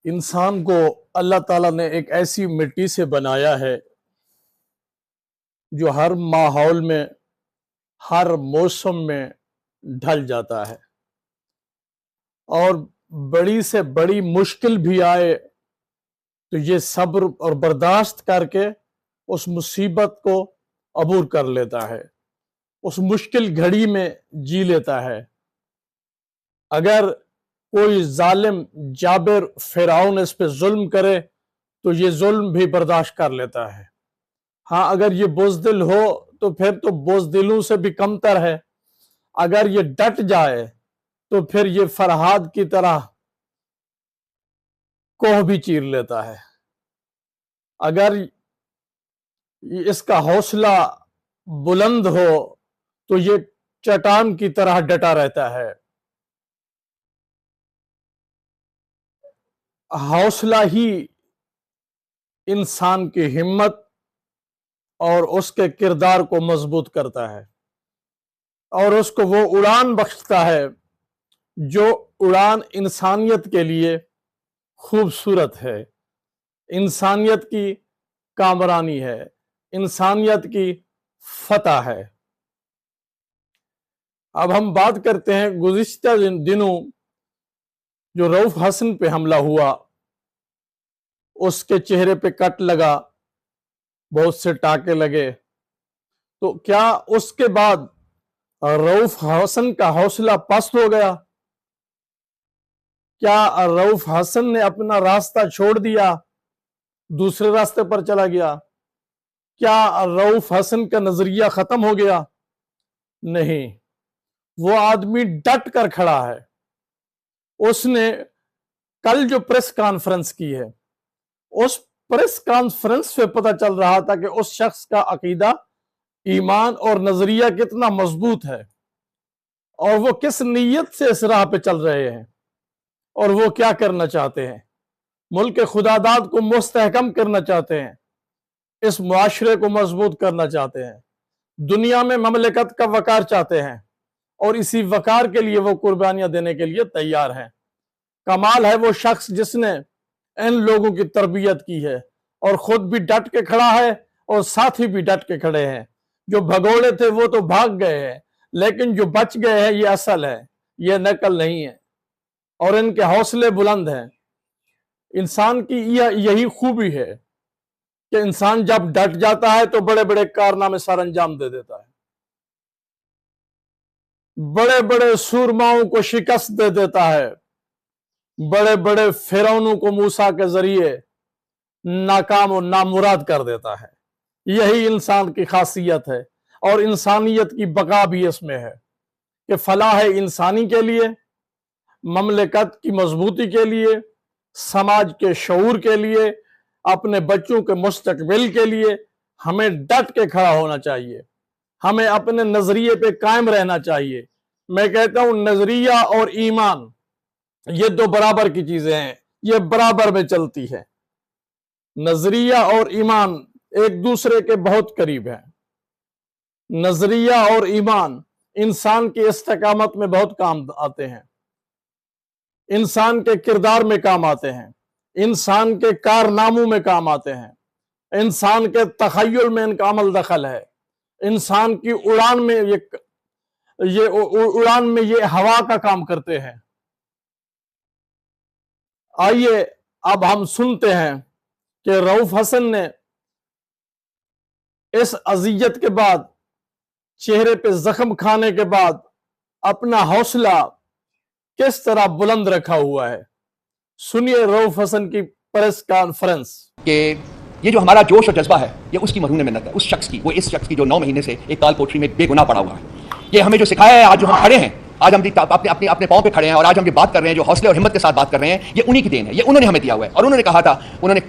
انسان کو اللہ تعالیٰ نے ایک ایسی مٹی سے بنایا ہے جو ہر ماحول میں، ہر موسم میں ڈھل جاتا ہے، اور بڑی سے بڑی مشکل بھی آئے تو یہ صبر اور برداشت کر کے اس مصیبت کو عبور کر لیتا ہے، اس مشکل گھڑی میں جی لیتا ہے۔ اگر کوئی ظالم جابر فرعون اس پہ ظلم کرے تو یہ ظلم بھی برداشت کر لیتا ہے۔ ہاں، اگر یہ بزدل ہو تو پھر تو بزدلوں سے بھی کمتر ہے۔ اگر یہ ڈٹ جائے تو پھر یہ فرہاد کی طرح کوہ بھی چیر لیتا ہے۔ اگر اس کا حوصلہ بلند ہو تو یہ چٹان کی طرح ڈٹا رہتا ہے۔ حوصلہ ہی انسان کی ہمت اور اس کے کردار کو مضبوط کرتا ہے، اور اس کو وہ اڑان بخشتا ہے جو اڑان انسانیت کے لیے خوبصورت ہے، انسانیت کی کامرانی ہے، انسانیت کی فتح ہے۔ اب ہم بات کرتے ہیں گزشتہ دنوں جو رؤف حسن پہ حملہ ہوا، اس کے چہرے پہ کٹ لگا، بہت سے ٹانکے لگے، تو کیا اس کے بعد رؤف حسن کا حوصلہ پست ہو گیا؟ کیا رؤف حسن نے اپنا راستہ چھوڑ دیا، دوسرے راستے پر چلا گیا؟ کیا رؤف حسن کا نظریہ ختم ہو گیا؟ نہیں، وہ آدمی ڈٹ کر کھڑا ہے۔ اس نے کل جو پریس کانفرنس کی ہے، اس پریس کانفرنس سے پتہ چل رہا تھا کہ اس شخص کا عقیدہ، ایمان اور نظریہ کتنا مضبوط ہے، اور وہ کس نیت سے اس راہ پہ چل رہے ہیں، اور وہ کیا کرنا چاہتے ہیں۔ ملک خداداد کو مستحکم کرنا چاہتے ہیں، اس معاشرے کو مضبوط کرنا چاہتے ہیں، دنیا میں مملکت کا وقار چاہتے ہیں، اور اسی وقار کے لیے وہ قربانیاں دینے کے لیے تیار ہیں۔ کمال ہے وہ شخص جس نے ان لوگوں کی تربیت کی ہے، اور خود بھی ڈٹ کے کھڑا ہے، اور ساتھی بھی ڈٹ کے کھڑے ہیں۔ جو بھگوڑے تھے وہ تو بھاگ گئے ہیں، لیکن جو بچ گئے ہیں یہ اصل ہے، یہ نقل نہیں ہے، اور ان کے حوصلے بلند ہیں۔ انسان کی یہی خوبی ہے کہ انسان جب ڈٹ جاتا ہے تو بڑے بڑے کارنامے سر انجام دے دیتا ہے، بڑے بڑے سورماؤں کو شکست دے دیتا ہے، بڑے بڑے فرعونوں کو موسیٰ کے ذریعے ناکام و نامراد کر دیتا ہے۔ یہی انسان کی خاصیت ہے، اور انسانیت کی بقا بھی اس میں ہے کہ فلاح انسانی کے لیے، مملکت کی مضبوطی کے لیے، سماج کے شعور کے لیے، اپنے بچوں کے مستقبل کے لیے ہمیں ڈٹ کے کھڑا ہونا چاہیے، ہمیں اپنے نظریے پہ قائم رہنا چاہیے۔ میں کہتا ہوں نظریہ اور ایمان یہ دو برابر کی چیزیں ہیں، یہ برابر میں چلتی ہے۔ نظریہ اور ایمان ایک دوسرے کے بہت قریب ہیں۔ نظریہ اور ایمان انسان کی استقامت میں بہت کام آتے ہیں، انسان کے کردار میں کام آتے ہیں، انسان کے کارناموں میں کام آتے ہیں، انسان کے تخیل میں ان کا عمل دخل ہے، انسان کی اڑان میں یہ ہوا کا کام کرتے ہیں۔ آئیے اب ہم سنتے ہیں کہ رؤف حسن نے اس اذیت کے بعد، چہرے پہ زخم کھانے کے بعد، اپنا حوصلہ کس طرح بلند رکھا ہوا ہے۔ سنیے رؤف حسن کی پریس کانفرنس۔ کہ یہ جو ہمارا جوش اور جذبہ ہے یہ اس کی مرہون منت ہے، اس شخص کی، وہ اس شخص کی جو 9 مہینے سے ایک کال کوٹری میں بے گناہ پڑا ہوا ہے۔ یہ ہمیں جو سکھایا ہے، آج جو ہم کھڑے ہیں، آج ہم اپنے پاؤں پہ کھڑے ہیں، اور آج ہم یہ بات کر رہے ہیں، جو حوصلے اور ہمت کے ساتھ بات کر رہے ہیں، یہ انہی کی دین ہے، یہ انہوں نے ہمیں دیا ہوا ہے۔ اور انہوں نے کہا تھا، انہوں نے